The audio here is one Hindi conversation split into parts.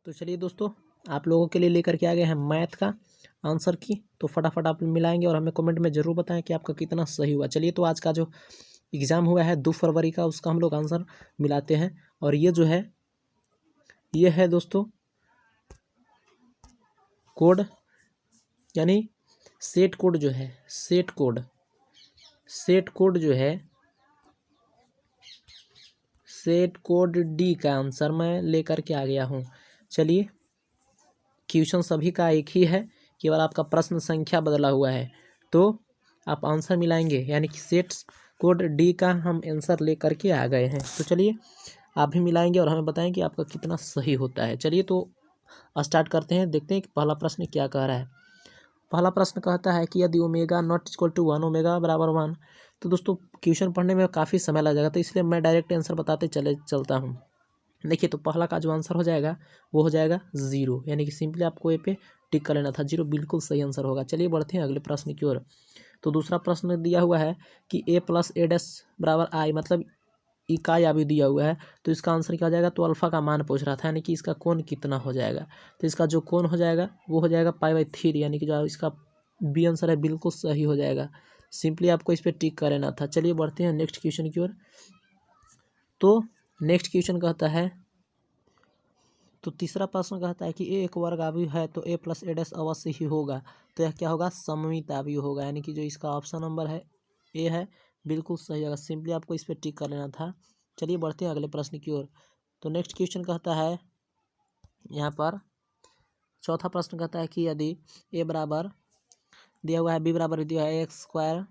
तो चलिए दोस्तों, आप लोगों के लिए लेकर के आ गए हैं मैथ का आंसर की। तो फटाफट आप मिलाएंगे और हमें कमेंट में ज़रूर बताएं कि आपका कितना सही हुआ। चलिए, तो आज का जो एग्ज़ाम हुआ है 2 फरवरी का, उसका हम लोग आंसर मिलाते हैं। और ये है दोस्तों कोड, यानी सेट कोड जो है, सेट कोड डी का आंसर मैं लेकर के आ गया हूँ। चलिए, क्वेश्चन सभी का एक ही है, केवल आपका प्रश्न संख्या बदला हुआ है। तो आप आंसर मिलाएंगे, यानी कि सेट कोड डी का हम आंसर लेकर के आ गए हैं। तो चलिए, आप भी मिलाएंगे और हमें बताएं कि आपका कितना सही होता है। चलिए, तो स्टार्ट करते हैं, देखते हैं कि पहला प्रश्न क्या कह रहा है। पहला प्रश्न कहता है कि यदि omega not equal to 1, omega बराबर 1। तो दोस्तों, क्वेश्चन पढ़ने में काफ़ी समय लग जाएगा, तो इसलिए मैं डायरेक्ट आंसर बताते चलता हूँ। देखिए, तो पहला का जो आंसर हो जाएगा वो हो जाएगा 0, यानी कि सिंपली आपको ए पे टिक कर लेना था। 0 बिल्कुल सही आंसर होगा। चलिए, बढ़ते हैं अगले प्रश्न की ओर। तो दूसरा प्रश्न दिया हुआ है कि a प्लस ए डैश बराबर आई, मतलब इकाई अभी दिया हुआ है। तो इसका आंसर क्या हो जाएगा? तो अल्फा का मान पूछ रहा था, यानी कि इसका कोण कितना हो जाएगा। तो इसका जो कोण हो जाएगा वो हो जाएगा π/3, यानी कि जो इसका बी आंसर है बिल्कुल सही हो जाएगा। सिंपली आपको इस पर टिक कर लेना था। चलिए, बढ़ते हैं नेक्स्ट क्वेश्चन की ओर। तो नेक्स्ट क्वेश्चन कहता है, तो तीसरा प्रश्न कहता है कि ए एक वर्ग अवयव है तो ए प्लस ए डैश अवश्य ही होगा। तो यह क्या होगा? सममित अवयव होगा, यानी कि जो इसका ऑप्शन नंबर है ए है, बिल्कुल सही होगा। सिंपली आपको इस पर टिक कर लेना था। चलिए, बढ़ते हैं अगले प्रश्न की ओर। तो नेक्स्ट क्वेश्चन कहता है, यहाँ पर चौथा प्रश्न कहता है कि यदि ए बराबर दिया हुआ है, बी बराबर दिया है एक्स स्क्वायर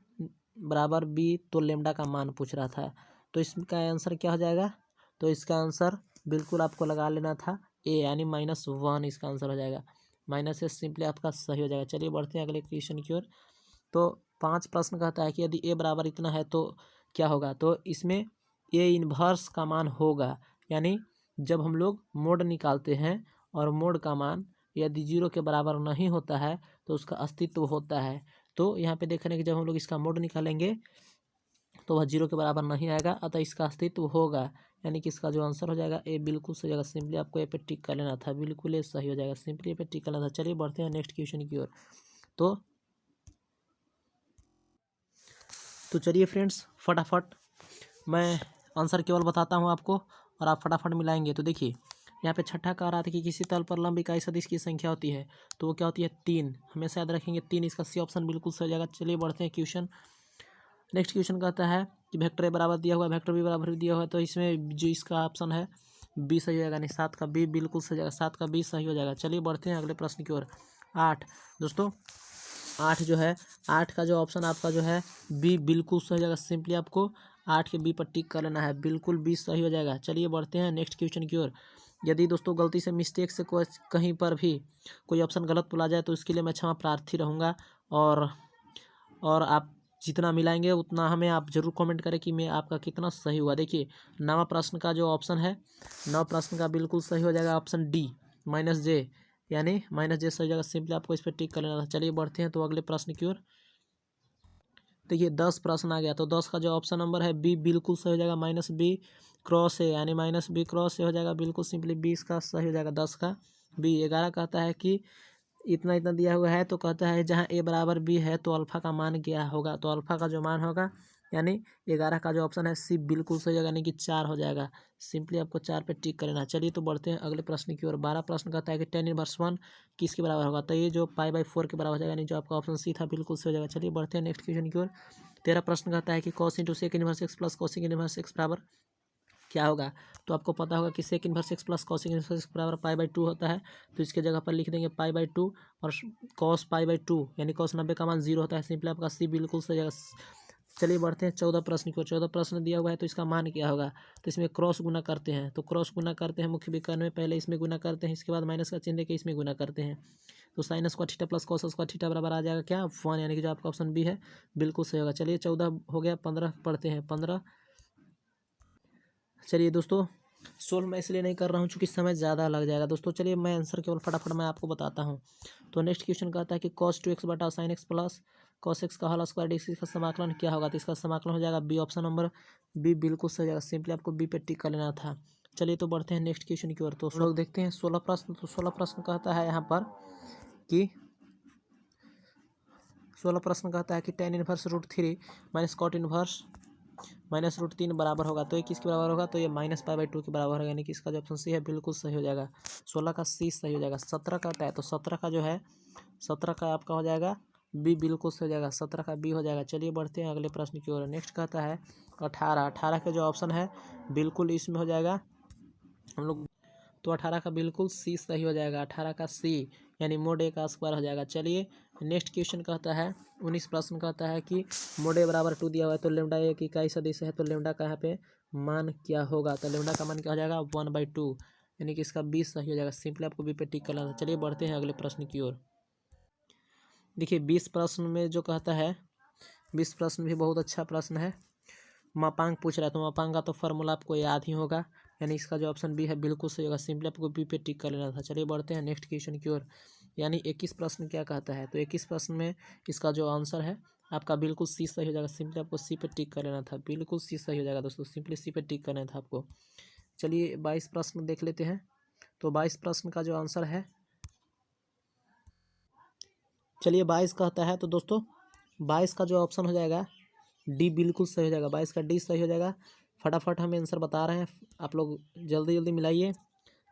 बराबर बी, तो लेमडा का मान पूछ रहा था। तो इसका आंसर क्या हो जाएगा? तो इसका आंसर बिल्कुल आपको लगा लेना था ए, यानी -1 इसका आंसर हो जाएगा। माइनस से सिंपली आपका सही हो जाएगा। चलिए, बढ़ते हैं अगले क्वेश्चन की ओर। तो 5 प्रश्न कहता है कि यदि ए बराबर इतना है तो क्या होगा? तो इसमें ए इन्वर्स का मान होगा, यानी जब हम लोग मोड निकालते हैं और मोड का मान यदि 0 के बराबर नहीं होता है तो उसका अस्तित्व होता है। तो यहाँ पे देख रहे हैं कि जब हम लोग इसका मोड निकालेंगे तो वह 0 के बराबर नहीं आएगा, अतः इसका अस्तित्व होगा, यानी कि इसका जो आंसर हो जाएगा ए बिल्कुल सही होगा। सिंपली आपको ए पे टिक कर लेना था, बिल्कुल ये सही हो जाएगा। सिंपली ए पे टिक कर लेना था। चलिए, बढ़ते हैं नेक्स्ट क्वेश्चन की ओर। तो चलिए फ्रेंड्स, फटाफट मैं आंसर केवल बताता हूँ आपको और आप फटाफट मिलाएंगे। तो देखिए, यहाँ पे छठा कह रहा था कि किसी तल पर लंब इकाई सदिश की संख्या होती है, तो वो क्या होती है? 3। हमेशा याद रखेंगे 3, इसका सी ऑप्शन बिल्कुल सही हो जाएगा। चलिए, बढ़ते हैं क्वेश्चन। नेक्स्ट क्वेश्चन कहता है कि वेक्टर ए बराबर दिया हुआ है, वेक्टर बी बराबर दिया हुआ है, तो इसमें जो इसका ऑप्शन है बी सही हो जाएगा, नहीं 7 का बी बिल्कुल सही हो जाएगा। 7 का बी सही हो जाएगा। चलिए, बढ़ते हैं अगले प्रश्न की ओर। 8 दोस्तों, 8 जो है, 8 का जो ऑप्शन आपका जो है बी बिल्कुल सही हो जाएगा। सिंपली आपको 8 के बी पर टिक कर लेना है, बिल्कुल बी सही हो जाएगा। चलिए, बढ़ते हैं नेक्स्ट क्वेश्चन की ओर। यदि दोस्तों गलती से मिस्टेक से कोई कहीं पर भी कोई ऑप्शन गलत बोला जाए तो इसके लिए मैं क्षमा प्रार्थी रहूँगा। और आप जितना मिलाएंगे उतना हमें आप जरूर कमेंट करें कि मैं आपका कितना सही हुआ। देखिए, 9वां प्रश्न का जो ऑप्शन है, 9 प्रश्न का बिल्कुल सही हो जाएगा ऑप्शन डी -j, यानी -j सही जगह। सिंपली आपको इस पर टिक कर लेना था। चलिए, बढ़ते हैं तो अगले प्रश्न की ओर। देखिए, 10 प्रश्न आ गया, तो 10 का जो ऑप्शन नंबर है बी बिल्कुल सही हो जाएगा। -b क्रॉस ए, यानी -b क्रॉस ए हो जाएगा, बिल्कुल सिंपली 20 का सही हो जाएगा। 10 का बी। 11 कहता है कि इतना इतना दिया हुआ है, तो कहता है जहाँ ए बराबर बी है तो अल्फा का मान क्या होगा? तो अल्फा का जो मान होगा, यानी 11 का जो ऑप्शन है सी बिल्कुल सही होगा, यानी कि 4 हो जाएगा। सिंपली आपको 4 पे टिक करना। चलिए, तो बढ़ते हैं अगले प्रश्न की ओर। 12 प्रश्न कहता है कि tan इनवर्स 1 किसके बराबर होगा? तो ये जो π/4 के बराबर हो जाएगा, यानी जो आपका ऑप्शन सी था बिल्कुल सही हो जाएगा। चलिए, बढ़ते हैं नेक्स्ट क्वेश्चन की ओर। 13 प्रश्न कहता है कि cos into sec inverse x plus cosec inverse x बराबर क्या होगा? तो आपको पता होगा कि sec inverse x plus cosec inverse x बराबर π/2 होता है। तो इसके जगह पर लिख देंगे π/2 और cos π/2, यानी cos 90 का मान 0 होता है। सिंपली आपका सी बिल्कुल सही जगह। चलिए, बढ़ते हैं 14 प्रश्न की ओर। 14 प्रश्न दिया हुआ है, तो इसका मान क्या होगा? तो इसमें क्रॉस गुना करते हैं, तो क्रॉस गुना करते हैं मुख्य विकर्ण में, पहले इसमें गुना करते हैं, इसके बाद माइनस का चिन्ह देके इसमें गुना करते हैं। तो sine square theta plus cos square theta बराबर आ जाएगा क्या? 1, यानी कि जो आपका ऑप्शन बी है बिल्कुल सही होगा। चलिए, 14 हो गया। 15 पढ़ते हैं। 15, चलिए दोस्तों, 16 मैं इसलिए नहीं कर रहा हूँ क्योंकि समय ज़्यादा लग जाएगा दोस्तों। चलिए, मैं आंसर केवल फटाफट मैं आपको बताता हूँ। तो नेक्स्ट क्वेश्चन कहता है कि cos 2x बटा sin x plus cos x का होल स्क्वायर डी का समाकलन क्या होगा? तो इसका समाकलन हो जाएगा बी, ऑप्शन नंबर बी बिल्कुल सही जाएगा। सिंपली आपको बी पे टिक कर लेना था। चलिए तो बढ़ते हैं नेक्स्ट क्वेश्चन की ओर। तो हम लोग देखते हैं 16 प्रश्न। तो 16 प्रश्न कहता है यहाँ पर कि 16 प्रश्न कहता है कि tan inverse √3 minus cot inverse minus √3 बराबर होगा। तो ये किसके बराबर होगा? तो ये -π/2 के बराबर होगा, यानी कि इसका जो ऑप्शन सी है बिल्कुल सही हो जाएगा। 16 का सी सही हो जाएगा। 17 कहता है तो 17 का जो है 17 का आपका हो जाएगा बी, बिल्कुल सही हो जाएगा। 17 का बी हो जाएगा। चलिए बढ़ते हैं अगले प्रश्न की ओर। नेक्स्ट कहता है 18। 18 का जो ऑप्शन है बिल्कुल इसमें हो जाएगा हम लोग। तो 18 का बिल्कुल सी सही हो जाएगा। 18 का सी यानी मोड ए का स्क्वायर हो जाएगा। चलिए नेक्स्ट क्वेश्चन कहता है 19 प्रश्न कहता है कि मोड ए बराबर 2 दिया हुआ है, तो लेमडा एक इकाई सदिश है, तो लेमडा का यहाँ पे मान क्या होगा? तो लेमडा का मान क्या हो जाएगा? 1/2, यानी कि इसका बी सही हो जाएगा। सिंपली आपको बी पे टिक करना था। चलिए बढ़ते हैं अगले प्रश्न की ओर। देखिए 20 प्रश्न में जो कहता है 20 प्रश्न भी बहुत अच्छा प्रश्न है। मापांक पूछ रहा है, तो मापांक का तो फार्मूला आपको याद ही होगा, यानी इसका जो ऑप्शन बी है बिल्कुल सही होगा। सिंपली आपको बी पे टिक कर लेना था। चलिए बढ़ते हैं नेक्स्ट क्वेश्चन की ओर। यानी 21 प्रश्न क्या कहता है? तो 21 प्रश्न में इसका जो आंसर है आपका बिल्कुल सी सही हो जाएगा। सिंपली आपको सी पे टिक कर लेना था। बिल्कुल सी सही हो जाएगा दोस्तों, सिंपली सी पे टिक करना था आपको। चलिए 22 प्रश्न देख लेते हैं। तो 22 प्रश्न का जो आंसर है, चलिए 22 कहता है तो दोस्तों 22 का जो ऑप्शन हो जाएगा डी, बिल्कुल सही हो जाएगा। 22 का डी सही हो जाएगा। फटाफट हम आंसर बता रहे हैं, आप लोग जल्दी जल्दी मिलाइए।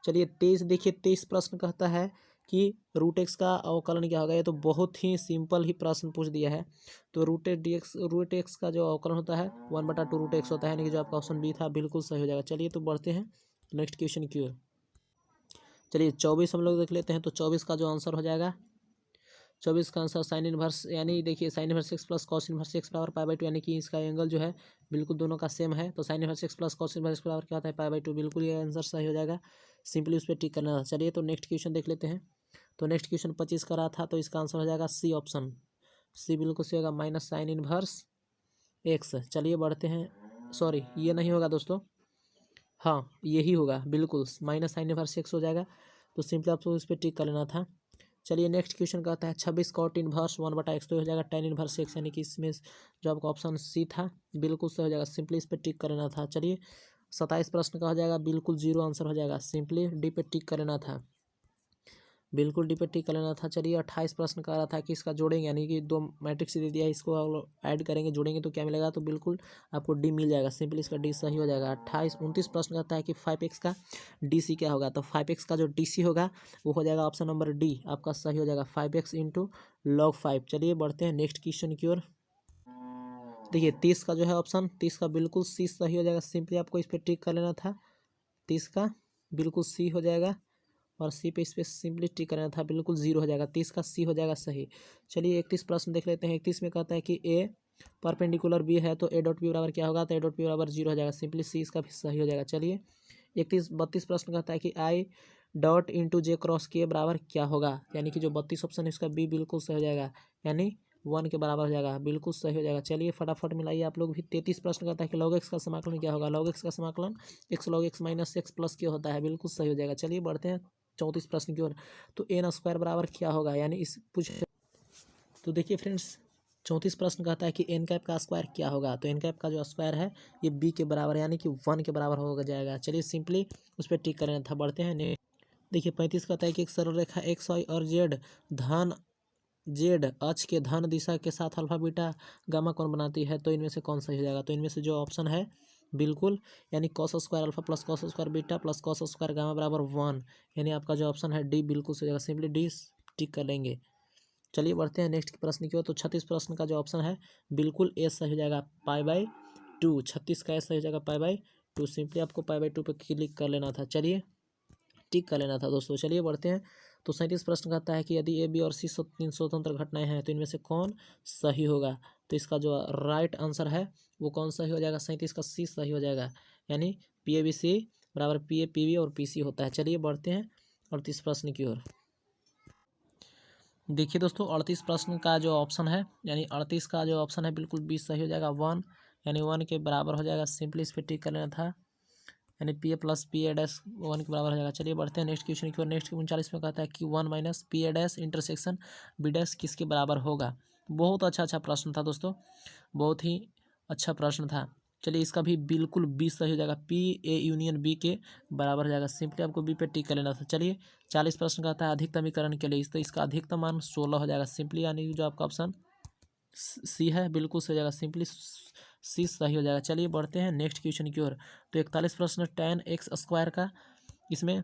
चलिए 23 देखिए 23 प्रश्न कहता है कि √x का अवकलन क्या होगा? ये तो बहुत ही सिंपल ही प्रश्न पूछ दिया है। तो √x का जो अवकलन होता है 1/2 √x होता है, यानी कि जो आपका ऑप्शन बी था बिल्कुल सही हो जाएगा। चलिए तो बढ़ते हैं नेक्स्ट क्वेश्चन की ओर। चलिए 24 हम लोग देख लेते हैं। तो 24 का जो आंसर हो जाएगा 24 का आंसर साइन इनवर्स, यानी देखिए sine inverse x plus cos inverse x बराबर π/2, यानी कि इसका एंगल जो है बिल्कुल दोनों का सेम है। तो sine inverse x plus cos inverse x बराबर क्या होता है? π/2। बिल्कुल ये आंसर सही हो जाएगा। सिंपली उस पर टिक करना था। चलिए तो नेक्स्ट क्वेश्चन देख लेते हैं। तो नेक्स्ट क्वेश्चन 25 का रहा था, तो इसका आंसर हो जाएगा सी ऑप्शन। सी बिल्कुल सही होगा, माइनस साइन इनवर्स x। चलिए बढ़ते हैं, सॉरी ये नहीं होगा दोस्तों, हाँ यही होगा बिल्कुल, माइनस साइन इनवर्स x हो जाएगा। तो सिंपली आपको उस पर टिक कर लेना था। चलिए नेक्स्ट क्वेश्चन कहता है 26 cot इनवर्स 1/x, तो हो जाएगा tan इनवर्स x, यानी कि इसमें जो आपका ऑप्शन सी था बिल्कुल सही हो जाएगा। सिंपली इस पर टिक कर लेना था। चलिए 27 प्रश्न का हो जाएगा बिल्कुल जीरो आंसर हो जाएगा। सिंपली डी पे टिक कर लेना था, बिल्कुल डी पे टिक कर लेना था। चलिए 28 प्रश्न का रहा था कि इसका जोड़ेंगे, यानी कि दो मैट्रिक्स दे दिया है, इसको ऐड करेंगे जोड़ेंगे तो क्या मिलेगा? तो बिल्कुल आपको डी मिल जाएगा। सिंपली इसका डी सही हो जाएगा। 29 प्रश्न कहता है कि 5x का डी सी क्या होगा? तो 5x का जो डी सी होगा वो हो जाएगा ऑप्शन नंबर डी, आपका सही हो जाएगा 5x × log 5। चलिए बढ़ते हैं नेक्स्ट क्वेश्चन की ओर। देखिए 30 का जो है ऑप्शन 30 का बिल्कुल सी सही हो जाएगा। सिंपली आपको इस पर टिक कर लेना था। 30 का बिल्कुल सी हो जाएगा और सी पे इस पर सिंपली टिक करना था, बिल्कुल जीरो हो जाएगा। 30 का सी हो जाएगा सही। चलिए 31 प्रश्न देख लेते हैं। 31 में कहता है कि ए परपेंडिकुलर बी है, तो ए डॉट बी बराबर क्या होगा? तो ए डॉट बी बराबर जीरो हो जाएगा। सिंपली सी इसका भी सही हो जाएगा। चलिए 32 प्रश्न कहता है कि I dot into J cross के बराबर क्या होगा? यानी कि जो 32 ऑप्शन है इसका बी बिल्कुल सही हो जाएगा, यानी 1 के बराबर हो जाएगा, बिल्कुल सही हो जाएगा। चलिए फटाफट मिलाइए आप लोग भी। 33 प्रश्न कहता है कि log x का समाकलन क्या होगा? log x का समाकलन x log x minus x plus क्या होता है? बिल्कुल सही हो जाएगा। चलिए बढ़ते हैं 34 प्रश्न की ओर। तो n स्क्वायर बराबर क्या होगा? यानी इस पूछ, तो देखिए फ्रेंड्स 34 प्रश्न कहता है कि एन कैप का स्क्वायर क्या होगा? तो एन कैप का जो स्क्वायर है ये बी के बराबर, यानी कि 1 के बराबर हो जाएगा। चलिए सिंपली उस पर टिक करना था। बढ़ते हैं देखिए 35 कहता है कि एक सरल रेखा एक्स वाई और जेड अक्ष के धन दिशा के साथ अल्फा बीटा गामा कोण बनाती है, तो इनमें से कौन सही हो जाएगा? तो इनमें से जो ऑप्शन है बिल्कुल, यानी cos square alpha plus cos square beta plus cos square gamma बराबर 1, यानी आपका जो ऑप्शन है डी बिल्कुल सही हो जाएगा। सिंपली डी टिक कर लेंगे। चलिए बढ़ते हैं नेक्स्ट प्रश्न की ओर। तो 36 प्रश्न का जो ऑप्शन है बिल्कुल ए सही हो जाएगा, π/2। 36 का ए सही हो जाएगा π/2। सिंपली आपको π/2 पे क्लिक कर लेना था। चलिए टिक कर लेना था दोस्तों। चलिए बढ़ते हैं। तो 37 प्रश्न कहता है कि यदि ए बी और सी 3 स्वतंत्र घटनाएं हैं, तो इनमें से कौन सही होगा? तो इसका जो राइट आंसर है वो कौन सही हो जाएगा? 37 का सी सही हो जाएगा, यानी पी ए बी सी बराबर पी ए पी बी और पी सी होता है। चलिए बढ़ते हैं 38 प्रश्न की ओर। देखिए दोस्तों 38 प्रश्न का जो ऑप्शन है, यानी 38 का जो ऑप्शन है बिल्कुल बी सही हो जाएगा, 1, यानी 1 के बराबर हो जाएगा। सिंपली इस पर टिक कर लेना था, यानी P A plus P A dash 1 के बराबर हो जाएगा। चलिए बढ़ते हैं नेक्स्ट क्वेश्चन की ओर। नेक्स्ट 39 में कहता है कि 1 minus P A dash intersection B dash किसके बराबर होगा? बहुत अच्छा प्रश्न था दोस्तों, बहुत ही अच्छा प्रश्न था। चलिए इसका भी बिल्कुल बी सही हो जाएगा, पी ए यूनियन बी के बराबर हो जाएगा। सिंपली आपको बी पे टिक कर लेना था। चलिए 40 प्रश्न का आता है अधिकतमीकरण के लिए, तो इसका अधिकतम मान 16 हो जाएगा। सिंपली यानी कि जो आपका ऑप्शन सी है बिल्कुल सही हो जाएगा, सिंपली सी सही हो जाएगा। चलिए बढ़ते हैं नेक्स्ट क्वेश्चन की ओर। तो 41 प्रश्न tan x स्क्वायर का, इसमें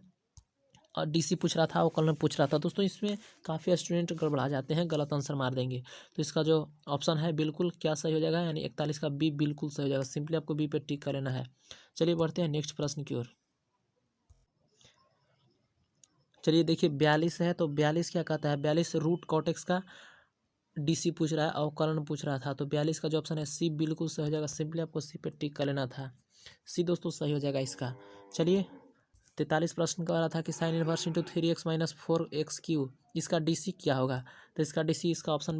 डीसी पूछ रहा था, अवकलन पूछ रहा था। दोस्तों इसमें काफ़ी स्टूडेंट गड़बड़ा जाते हैं, गलत आंसर मार देंगे। तो इसका जो ऑप्शन है बिल्कुल क्या सही हो जाएगा, यानी 41 का बी बिल्कुल सही हो जाएगा। सिंपली आपको बी पे टिक कर लेना है। चलिए बढ़ते हैं नेक्स्ट प्रश्न की ओर। चलिए देखिए 42 है, तो 42 क्या कहता है, 42 रूट कॉट एक्स का डीसी पूछ रहा है, अवकलन पूछ रहा था। तो 42 का जो ऑप्शन है सी बिल्कुल सही हो जाएगा। सिंपली आपको सी पे टिक कर लेना था, सी दोस्तों सही हो जाएगा इसका। चलिए 43 प्रश्न का रहा था कि sine inverse into 3x minus 4x Q, इसका डीसी क्या होगा। तो इसका डीसी, इसका ऑप्शन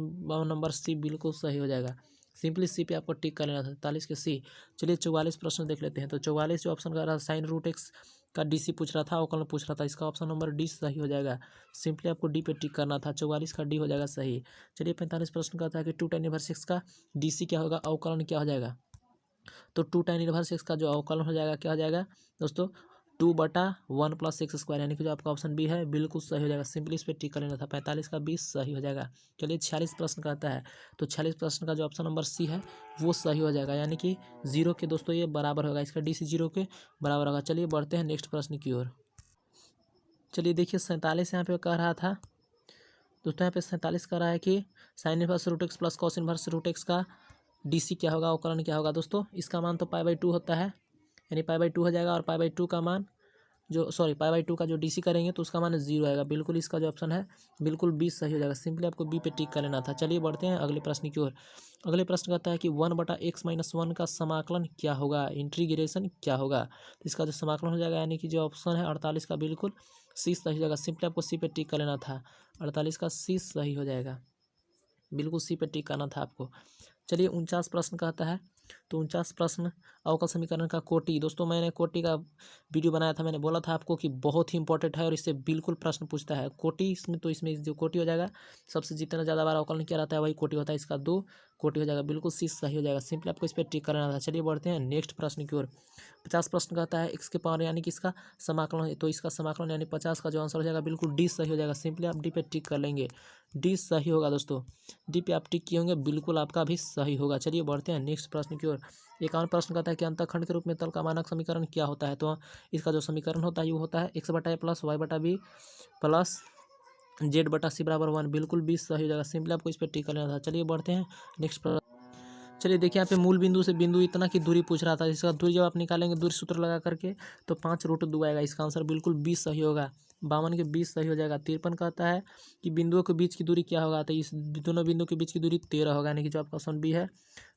नंबर सी बिल्कुल सही हो जाएगा। सिंपली सी पे आपको टिक कर लेना था, 43 के सी। चलिए 44 प्रश्न देख लेते हैं। तो 44 जो ऑप्शन का रहा साइन रूट एक्स का डीसी पूछ रहा था, अवकलन पूछ रहा था, इसका ऑप्शन नंबर डी सही हो जाएगा। सिंपली आपको डी पे टिक करना था, 44 का डी हो जाएगा सही। चलिए 45 प्रश्न का था कि 2 tan इनवर्स एक्स का डीसी क्या होगा, अवकलन क्या हो जाएगा। तो 2 tan इनवर्स एक्स का जो अवकलन हो जाएगा क्या हो जाएगा दोस्तों, 2/1 + x स्क्वायर, यानी कि जो आपका ऑप्शन बी है बिल्कुल सही हो जाएगा। सिंपली इस पर टिक कर लेना था, 45 का 20 सही हो जाएगा। चलिए 46 प्रश्न कहता है, तो 46 प्रश्न का जो ऑप्शन नंबर सी है वो सही हो जाएगा, यानी कि 0 के दोस्तों ये बराबर होगा, इसका डी सी 0 के बराबर होगा। चलिए बढ़ते हैं नेक्स्ट प्रश्न की ओर। चलिए देखिए 47 यहाँ पे कह रहा था दोस्तों, यहाँ पे 47 कह रहा है कि sine inverse root x plus cos inverse root x का डीसी क्या होगा, अवकलन क्या होगा। दोस्तों इसका मान तो π/2 होता है, यानी π/2 हो जाएगा, और π/2 का मान जो π/2 का जो डीसी करेंगे तो उसका मान 0 आएगा। बिल्कुल इसका जो ऑप्शन है बिल्कुल बी सही हो जाएगा। सिंपली आपको बी पे टिक कर लेना था। चलिए बढ़ते हैं अगले प्रश्न की ओर। अगले प्रश्न कहता है कि 1/x-1 का समाकलन क्या होगा, इंटीग्रेशन क्या होगा। तो इसका जो समाकलन हो जाएगा, यानी कि जो ऑप्शन है 48 का बिल्कुल सी सही हो जाएगा। सिंपली आपको सी पे टिक कर लेना था, 48 का सी सही हो जाएगा, बिल्कुल सी पे टिक करना था आपको। चलिए 49 प्रश्न कहता है, तो 49 प्रश्न अवकल समीकरण का कोटि। दोस्तों मैंने कोटि का वीडियो बनाया था, मैंने बोला था आपको कि बहुत ही इंपॉर्टेंट है और इससे बिल्कुल प्रश्न पूछता है कोटि इसमें। तो इसमें जो कोटि हो जाएगा, सबसे जितना ज़्यादा बार अवकलन किया रहता है वही कोटि होता है, इसका 2 कोटि हो जाएगा, बिल्कुल सी सही हो जाएगा। सिंपली आपको इस पर टिक करना था। चलिए बढ़ते हैं नेक्स्ट प्रश्न की ओर। 50 प्रश्न कहता है x के पावर, यानी कि इसका समाकलन है, तो इसका समाकलन यानी 50 का जो आंसर हो जाएगा बिल्कुल डी सही हो जाएगा। सिंपली आप डी पे टिक कर लेंगे, डी सही होगा दोस्तों, डी पे आप टिक किए होंगे, बिल्कुल आपका भी सही होगा। चलिए बढ़ते हैं नेक्स्ट प्रश्न की ओर। 51 प्रश्न कहता है कि अंतःखंड के रूप में तल का मानक समीकरण क्या होता है। तो इसका जो समीकरण होता है वो होता है x/a + y/b + z/c = 1, बिल्कुल भी सही हो जाएगा। सिंपली आपको इस पर टिक कर लेना था। चलिए बढ़ते हैं नेक्स्ट। चलिए देखिए यहाँ पे मूल बिंदु से बिंदु इतना की दूरी पूछ रहा था, इसका दूरी जब आप निकालेंगे दूरी सूत्र लगा करके तो 5√2 आएगा। इसका आंसर बिल्कुल 20 सही होगा, 52 के 20 सही हो जाएगा। 53 कहता है कि बिंदुओं के बीच की दूरी क्या होगा, तो इस दोनों बिंदु के बीच की दूरी 13 होगा, यानी कि जो आपका ऑप्शन बी है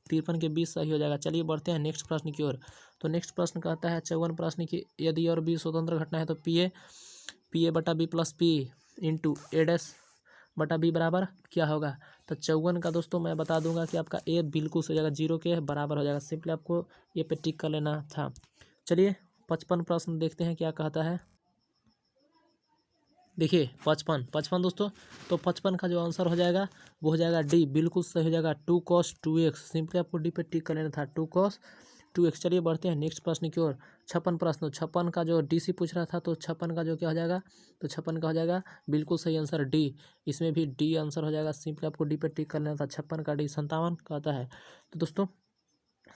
53 के 20 सही हो जाएगा। चलिए बढ़ते हैं नेक्स्ट प्रश्न की ओर। तो नेक्स्ट प्रश्न कहता है 54 प्रश्न की, यदि और बी स्वतंत्र घटना है तो पी ए/बी + पी इंटू a'/b बराबर क्या होगा। तो 54 का दोस्तों मैं बता दूंगा कि आपका ए बिल्कुल सही हो जाएगा, 0 के बराबर हो जाएगा। सिंपली आपको ये पे टिक कर लेना था। चलिए 55 प्रश्न देखते हैं क्या कहता है। देखिए 55 दोस्तों, तो 55 का जो आंसर हो जाएगा वो हो जाएगा डी, बिल्कुल सही हो जाएगा, 2 cos 2x। सिंपली आपको डी पे टिक कर लेना था, 2 cos 2x। चलिए बढ़ते हैं नेक्स्ट प्रश्न की ओर। 56 प्रश्न, 56 का जो डीसी पूछ रहा था, तो 56 का जो क्या हो जाएगा, तो 56 का हो जाएगा बिल्कुल सही आंसर डी, इसमें भी डी आंसर हो जाएगा। सिंपली आपको डी पे टिक कर लेना था, 56 का डी। 57 कहता है, तो दोस्तों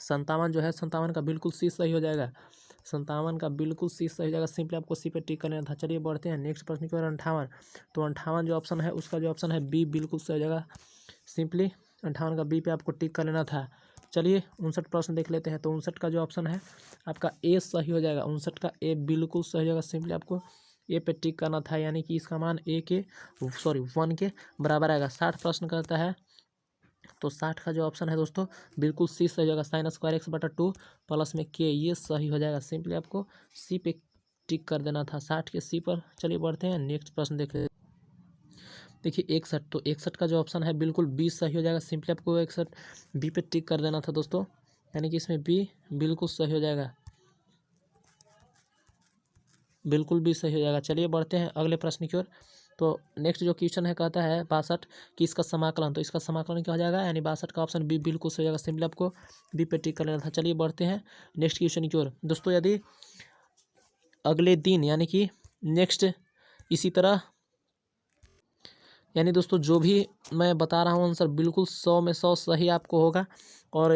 57 जो है 57 का बिल्कुल सी सही हो जाएगा, 57 का बिल्कुल सी सही हो जाएगा। सिंपली आपको सी पे टिक कर लेना था। चलिए बढ़ते हैं नेक्स्ट प्रश्न की ओर। 58, तो 58 जो ऑप्शन है उसका जो ऑप्शन है बी बिल्कुल सही हो जाएगा। सिंपली 58 का बी पे आपको टिक कर लेना था। चलिए 59 प्रश्न देख लेते हैं। तो 59 का जो ऑप्शन है आपका ए सही हो जाएगा, 59 का ए बिल्कुल सही हो जाएगा। सिंपली आपको ए पे टिक करना था, यानी कि इसका मान 1 के बराबर आएगा। 60 प्रश्न करता है, तो 60 का जो ऑप्शन है दोस्तों बिल्कुल सी सही हो जाएगा, sin² x/2 प्लस में के, ये सही हो जाएगा। सिंपली आपको सी पे टिक कर देना था, 60 के सी पर। चलिए बढ़ते हैं नेक्स्ट प्रश्न देख लेते हैं। देखिए 61, तो 61 का जो ऑप्शन है बिल्कुल बी सही हो जाएगा। सिंपली आपको 61 बी पे टिक कर देना था दोस्तों, यानी कि इसमें बी बिल्कुल सही हो जाएगा, बिल्कुल भी सही हो जाएगा। चलिए बढ़ते हैं अगले प्रश्न की ओर। तो नेक्स्ट जो क्वेश्चन है कहता है 62 कि इसका समाकलन, तो इसका समाकलन क्या हो जाएगा, यानी 62 का ऑप्शन बी बिल्कुल सही हो जाएगा। सिंपली आपको बी पे टिक कर लेना था। चलिए बढ़ते हैं नेक्स्ट क्वेश्चन की ओर। दोस्तों यदि अगले दिन यानी कि नेक्स्ट इसी तरह, यानी दोस्तों जो भी मैं बता रहा हूँ आंसर बिल्कुल 100 में 100 सही आपको होगा, और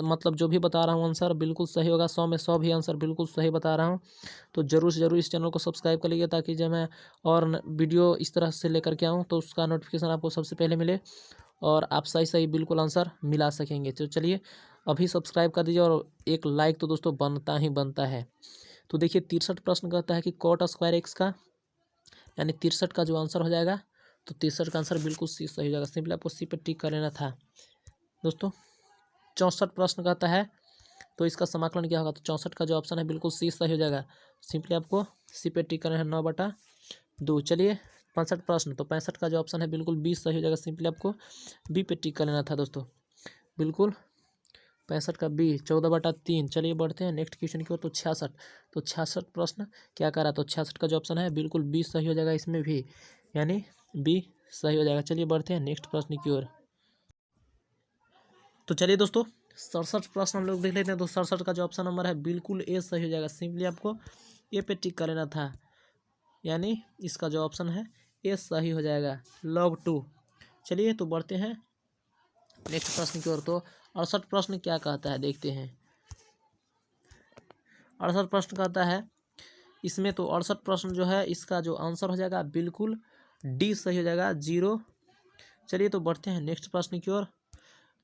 मतलब जो भी बता रहा हूँ आंसर बिल्कुल सही होगा, 100 में 100 भी आंसर बिल्कुल सही बता रहा हूँ। तो ज़रूर से ज़रूर इस चैनल को सब्सक्राइब कर लीजिए, ताकि जब मैं और वीडियो इस तरह से लेकर के आऊँ तो उसका नोटिफिकेशन आपको सबसे पहले मिले और आप सही सही बिल्कुल आंसर मिला सकेंगे। तो चलिए अभी सब्सक्राइब कर दीजिए, और एक लाइक तो दोस्तों बनता ही बनता है। तो देखिए 63 प्रश्न कहता है कि कॉट स्क्वायर एक्स का, यानी 63 का जो आंसर हो जाएगा, तो 63 का आंसर बिल्कुल सी सही हो जाएगा। सिंपली आपको सी पे टिक कर लेना था। दोस्तों 64 प्रश्न कहता है तो इसका समाकलन क्या होगा, तो 64 का जो ऑप्शन है बिल्कुल सी सही हो जाएगा। सिंपली आपको सी पे टिक करना है 9/2। चलिए 65 प्रश्न, तो 65 का जो ऑप्शन है बिल्कुल बी सही हो जाएगा। सिंपली आपको बी पे टिक कर लेना था दोस्तों, बिल्कुल 65 का बी 14/3। चलिए बढ़ते हैं नेक्स्ट क्वेश्चन की ओर। तो 66, तो 66 प्रश्न क्या कर रहा है, तो 66 का जो ऑप्शन है बिल्कुल बी सही हो जाएगा इसमें भी, यानी बी सही हो जाएगा। चलिए बढ़ते हैं नेक्स्ट प्रश्न की ओर। तो चलिए दोस्तों 67 प्रश्न हम लोग देख लेते हैं। तो 67 का जो ऑप्शन नंबर है बिल्कुल ए सही हो जाएगा। सिंपली आपको ए पे टिक कर लेना था, यानी इसका जो ऑप्शन है ए सही हो जाएगा, log 2। चलिए तो बढ़ते हैं नेक्स्ट प्रश्न की ओर। तो 68 प्रश्न क्या कहता है देखते हैं। 68 प्रश्न कहता है इसमें, तो 68 प्रश्न जो है इसका जो आंसर हो जाएगा बिल्कुल डी सही हो जाएगा, 0। चलिए तो बढ़ते हैं नेक्स्ट प्रश्न की ओर।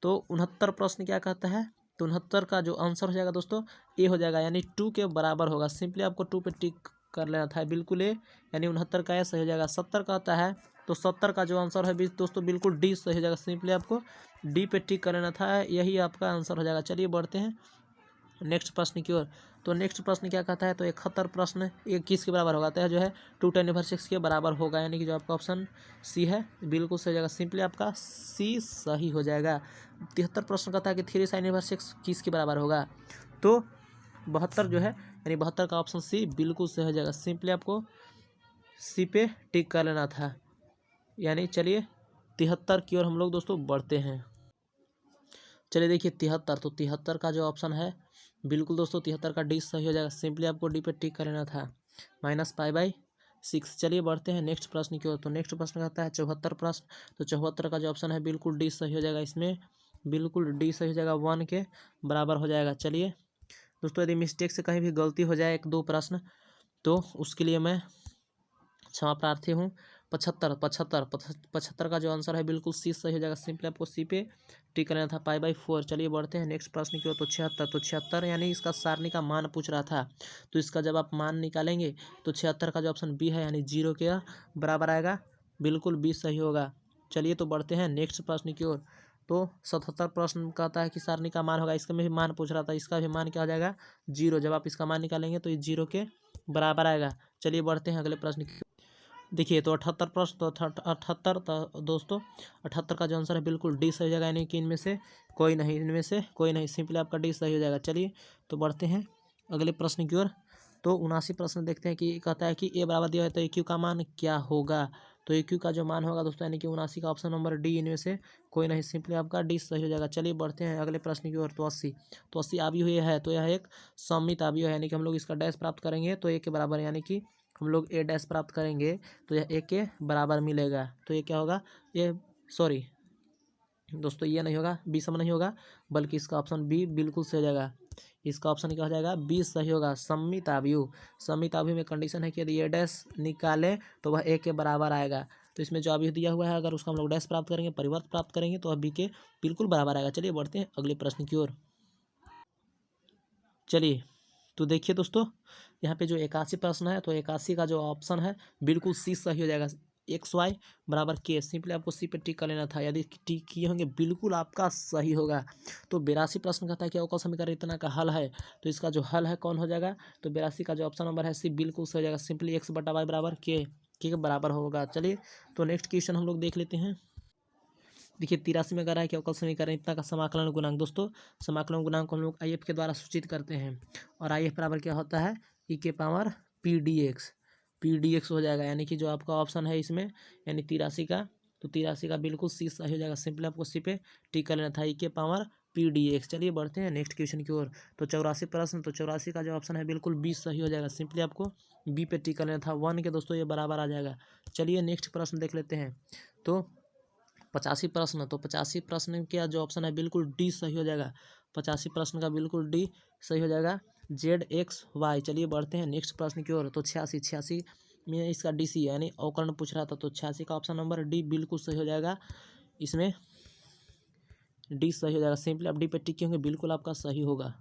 तो 69 प्रश्न क्या कहता है, तो 69 का जो आंसर हो जाएगा दोस्तों ए हो जाएगा, यानी 2 के बराबर होगा। सिंपली आपको 2 पे टिक कर लेना था, बिल्कुल ए, यानी 69 का ए सही हो जाएगा। 70 कहता है, तो 70 का जो आंसर है दोस्तों बिल्कुल डी सही हो जाएगा। सिंपली आपको डी पे टिक कर लेना था, यही आपका आंसर हो जाएगा। चलिए बढ़ते हैं नेक्स्ट प्रश्न की ओर। तो नेक्स्ट प्रश्न क्या कहता है, तो 71 प्रश्न 21 के बराबर होगा, तो जो है 2×10⁻6 के बराबर होगा, यानी कि जो आपका ऑप्शन सी है बिल्कुल सही हो जाएगा। सिंपली आपका सी सही हो जाएगा। 73 प्रश्न कहता है कि 3sin⁻6 किसके बराबर होगा, तो 72 जो है, यानी 72 का ऑप्शन सी बिल्कुल सही हो जाएगा। सिंपली आपको सी पे टिक कर लेना था, यानी चलिए 73 की ओर हम लोग दोस्तों बढ़ते हैं। चलिए देखिए 73, तो 73 का जो ऑप्शन है बिल्कुल दोस्तों 73 का डी सही हो जाएगा। सिंपली आपको डी पे टिक कर लेना था, -π/6। चलिए बढ़ते हैं नेक्स्ट प्रश्न की ओर। तो नेक्स्ट प्रश्न कहता है 74 प्रश्न, तो 74 का जो ऑप्शन है बिल्कुल डी सही हो जाएगा, इसमें बिल्कुल डी सही हो जाएगा, 1 के बराबर हो जाएगा। चलिए दोस्तों यदि मिस्टेक से कहीं भी गलती हो जाए 1-2 प्रश्न, तो उसके लिए मैं क्षमा प्रार्थी हूँ। 75 का जो आंसर है बिल्कुल सी सही हो जाएगा। सिंपली आपको सी पे टिक करना था, π/4। चलिए बढ़ते हैं नेक्स्ट प्रश्न की ओर। तो 76, तो 76 यानी इसका सारणी का मान पूछ रहा था, तो इसका जब आप मान निकालेंगे तो 76 का जो ऑप्शन बी है, यानी 0 के बराबर आएगा, बिल्कुल बी सही होगा। चलिए तो बढ़ते हैं नेक्स्ट प्रश्न की ओर। तो 77 प्रश्न कहता है कि सारणी का मान होगा, इसका में भी मान पूछ रहा था, इसका भी मान क्या हो जाएगा, 0। जब आप इसका मान निकालेंगे तो ये 0 के बराबर आएगा। चलिए बढ़ते हैं अगले प्रश्न की। देखिए तो 78 प्रश्न, तो 78, तो दोस्तों 78 का जो आंसर है बिल्कुल डी सही हो जाएगा, यानी कि इनमें से कोई नहीं, सिंपली आपका डी सही हो जाएगा। चलिए तो बढ़ते हैं अगले प्रश्न की ओर। तो 79 प्रश्न देखते हैं कि कहता है कि ए बराबर दिया है तो ए क्यू का मान क्या होगा, तो ए क्यू का जो मान होगा दोस्तों, यानी कि 79 का ऑप्शन नंबर डी, इनमें से कोई नहीं, सिंपली आपका डी सही हो जाएगा। चलिए बढ़ते हैं अगले प्रश्न की ओर। तो 80, तो 80 अवयव है, तो यह एक सममित अवयव है, यानी कि हम लोग इसका डैश प्राप्त करेंगे तो ए के बराबर, यानी कि हम लोग ए डैश प्राप्त करेंगे तो यह ए के बराबर मिलेगा। तो ये क्या होगा, ये सॉरी दोस्तों ये नहीं होगा, बी सम नहीं होगा, बल्कि इसका ऑप्शन बी बिल्कुल सही हो जाएगा। इसका ऑप्शन क्या हो जाएगा, बी सही होगा, सममित अवयव। सममित अवयव में कंडीशन है कि यदि ए डैश निकाले तो वह ए के बराबर आएगा। तो इसमें जो अवयव दिया हुआ है, अगर उसका हम लोग डैश प्राप्त करेंगे, परिवर्त प्राप्त करेंगे, तो वह बी के बिल्कुल बराबर आएगा। चलिए बढ़ते हैं अगले प्रश्न की ओर। चलिए तो देखिए दोस्तों यहाँ पे जो 81 प्रश्न है, तो 81 का जो ऑप्शन है बिल्कुल सी सही हो जाएगा, XY बराबर के। सिंपली आपको सी पे टिक कर लेना था, यदि टिक किए होंगे बिल्कुल आपका सही होगा। तो 82 प्रश्न कहता है कि अवकल समीकरण इतना का हल है, तो इसका जो हल है कौन हो जाएगा, तो 82 का जो ऑप्शन नंबर है सी बिल्कुल सही हो जाएगा। सिंपली x/y बराबर के बराबर होगा। चलिए तो नेक्स्ट क्वेश्चन हम लोग देख लेते हैं। देखिए 83 में कह रहा है कि अवकल समीकरण इतना का समाकलन गुणांक। दोस्तों समाकलन गुणांक को हम लोग IF के द्वारा सूचित करते हैं, और IF बराबर क्या होता है, e के पावर p dx। PDX हो जाएगा, यानी कि जो आपका ऑप्शन है इसमें यानी 83 का, तो 83 का बिल्कुल सी सही हो जाएगा। सिंपली आपको सी पे टिक कर लेना था, ई के पावर PDX। चलिए बढ़ते हैं नेक्स्ट क्वेश्चन की ओर। तो 84 प्रश्न, तो 84 का जो ऑप्शन है बिल्कुल बी सही हो जाएगा। सिंपली आपको बी पे टिक कर लेना था। 1 के दोस्तों ये बराबर आ जाएगा। चलिए नेक्स्ट प्रश्न देख लेते हैं। तो 85 प्रश्न, तो 85 प्रश्न का जो ऑप्शन है बिल्कुल डी सही हो जाएगा। 85 प्रश्न का बिल्कुल डी सही हो जाएगा, ZXY। चलिए बढ़ते हैं नेक्स्ट प्रश्न की ओर। तो 86 में इसका DC यानी अवकलन पूछ रहा था, तो 86 का ऑप्शन नंबर डी बिल्कुल सही हो जाएगा। इसमें डी सही हो जाएगा। सिंपली आप डी पे टिक होंगे, बिल्कुल आपका सही होगा।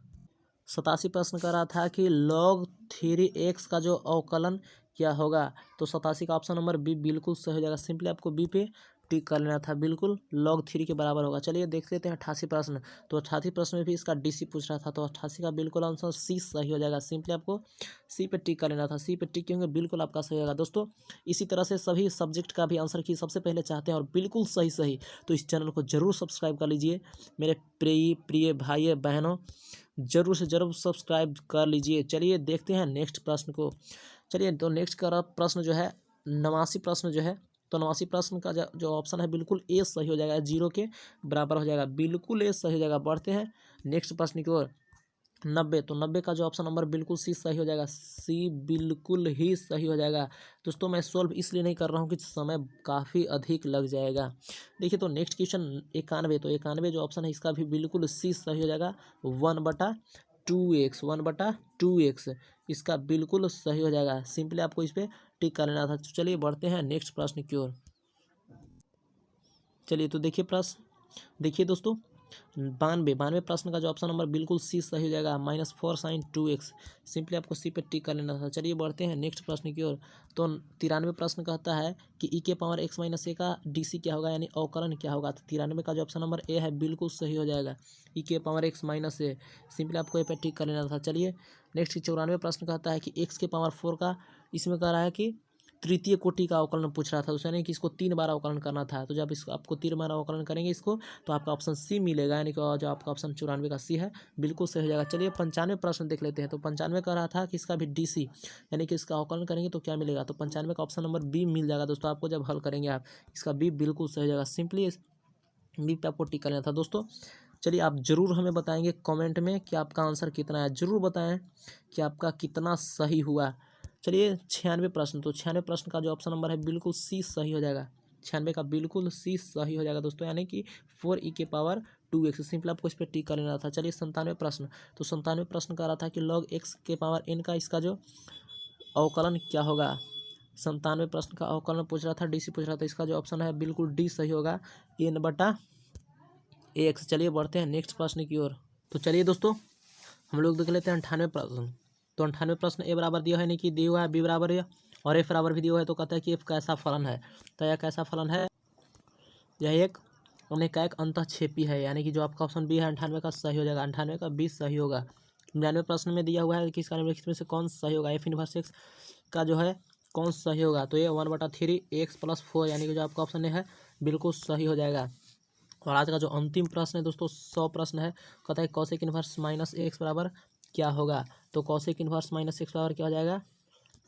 87 प्रश्न कर रहा था कि log 3x का जो अवकलन क्या होगा, तो 87 का ऑप्शन नंबर बी बिल्कुल सही हो जाएगा। सिंपली आपको बी पे टिक कर लेना था, बिल्कुल log 3 के बराबर होगा। चलिए देख लेते हैं 88 प्रश्न। तो 88 प्रश्न में भी इसका DC पूछ रहा था, तो 88 का बिल्कुल आंसर सी सही हो जाएगा। सिंपली आपको सी पे टिक कर लेना था, सी पे टिक होंगे, बिल्कुल आपका सही होगा। दोस्तों इसी तरह से सभी सब्जेक्ट का भी आंसर की सबसे पहले चाहते हैं और बिल्कुल सही, तो इस चैनल को जरूर सब्सक्राइब कर लीजिए मेरे प्रिय भाई बहनों, जरूर से जरूर सब्सक्राइब कर लीजिए। चलिए देखते हैं नेक्स्ट प्रश्न को। चलिए तो नेक्स्ट का प्रश्न जो है 89 प्रश्न जो है, तो 89 प्रश्न का जो ऑप्शन है बिल्कुल ए सही हो जाएगा, 0 के बराबर हो जाएगा, बिल्कुल ए सही हो जाएगा। बढ़ते हैं नेक्स्ट प्रश्न की ओर। 90, तो 90 का जो ऑप्शन नंबर बिल्कुल सी सही हो जाएगा, सी बिल्कुल ही सही हो जाएगा। दोस्तों मैं सॉल्व इसलिए नहीं कर रहा हूँ कि समय काफ़ी अधिक लग जाएगा। देखिए तो नेक्स्ट क्वेश्चन 91, तो 91 जो ऑप्शन है इसका भी बिल्कुल सी सही हो जाएगा, 1/2x इसका बिल्कुल सही हो जाएगा। सिंपली आपको इस पर टिक कर लेना था। चलिए बढ़ते हैं नेक्स्ट प्रश्न की ओर। चलिए तो देखिए प्रश्न, देखिए दोस्तों 92 प्रश्न का जो ऑप्शन नंबर बिल्कुल सी सही हो जाएगा, -4 sin 2x। सिंपली आपको सी पे टिक कर लेना था। चलिए बढ़ते हैं नेक्स्ट प्रश्न की ओर। तो 93 प्रश्न कहता है कि ई के पावर x - a का DC क्या होगा, यानी अवकलन क्या होगा। तो 93 का जो ऑप्शन नंबर ए है बिल्कुल सही हो जाएगा, ई के पावर x - a। सिंपली आपको ए पे टिक कर लेना था। चलिए नेक्स्ट 94 प्रश्न कहता है कि x के पावर 4 का, इसमें कह रहा है कि तृतीय कोटि का अवकलन पूछ रहा था, उसने यानी कि इसको 3 बार अवकलन करना था। तो जब इसको आपको 3 बार अवकलन करेंगे इसको, तो आपका ऑप्शन सी मिलेगा, यानी कि जो आपका ऑप्शन 94 का सी है बिल्कुल सही हो जाएगा। चलिए 95 प्रश्न देख लेते हैं। तो 95 कह रहा था कि इसका भी DC यानी कि इसका अवकलन करेंगे तो क्या मिलेगा, तो 95 का ऑप्शन नंबर बी मिल जाएगा। दोस्तों आपको जब हल करेंगे आप, इसका बी बिल्कुल सही हो जाएगा। सिंपली बी पे आपको टिक कर लेना था। दोस्तों चलिए आप ज़रूर हमें बताएंगे कमेंट में कि आपका आंसर कितना है, ज़रूर बताएं कि आपका कितना सही हुआ। चलिए 96 प्रश्न, तो 96 प्रश्न का जो ऑप्शन नंबर है बिल्कुल सी सही हो जाएगा, 96 का बिल्कुल सी सही हो जाएगा दोस्तों, यानी कि 4e के पावर 2x। सिंपल आपको इस पर टिक कर लेना था। चलिए 97 प्रश्न, तो 97 प्रश्न कह रहा था कि log x के पावर n का इसका जो अवकलन क्या होगा। 97 प्रश्न का अवकलन पूछ रहा था, DC पूछ रहा था, इसका जो ऑप्शन है बिल्कुल डी सही होगा, n/x। चलिए बढ़ते हैं नेक्स्ट प्रश्न की ओर। तो चलिए दोस्तों हम लोग देख लेते हैं 98 प्रश्न। तो 98 प्रश्न ए बराबर दिया है, नहीं कि दिया हुआ है बी बराबर है और एफ बराबर भी दिया हुआ है। तो कहता है कि एफ कैसा फलन है, तो यह कैसा फलन है, यह एक अनेकायक अंतःक्षेपी है, यानी कि जो आपका ऑप्शन बी है 98 का सही हो जाएगा, 98 का बी सही होगा। 99 प्रश्न में दिया हुआ है कि इसका निम्नलिखित में से कौन सही होगा, एफ इनवर्स एक्स का जो है कौन सही होगा, तो ये 1/3 x + 4 यानी कि जो आपका ऑप्शन है बिल्कुल सही हो जाएगा। और आज का जो अंतिम प्रश्न है दोस्तों 100 प्रश्न है, कहता है कॉसेक इनवर्स -x बराबर क्या होगा। तो कॉसेक इनवर्स -x बराबर क्या हो जाएगा,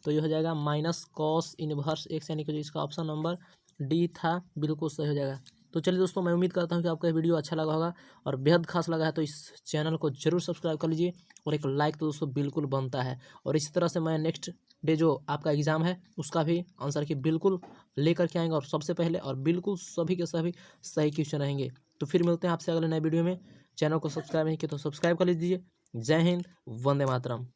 तो ये हो जाएगा -cos इनवर्स x, यानी कि जो इसका ऑप्शन नंबर डी था बिल्कुल सही हो जाएगा। तो चलिए दोस्तों मैं उम्मीद करता हूँ कि आपका वीडियो अच्छा लगा होगा और बेहद खास लगा है तो इस चैनल को जरूर सब्सक्राइब कर लीजिए और एक लाइक तो दोस्तों बिल्कुल बनता है। और इसी तरह से मैं नेक्स्ट डे जो आपका एग्ज़ाम है उसका भी आंसर की बिल्कुल लेकर के आएंगे और सबसे पहले और बिल्कुल सभी के सभी सही क्वेश्चन रहेंगे। तो फिर मिलते हैं आपसे अगले नए वीडियो में। चैनल को सब्सक्राइब नहीं किया तो सब्सक्राइब कर लीजिए। जय हिंद, वंदे मातरम।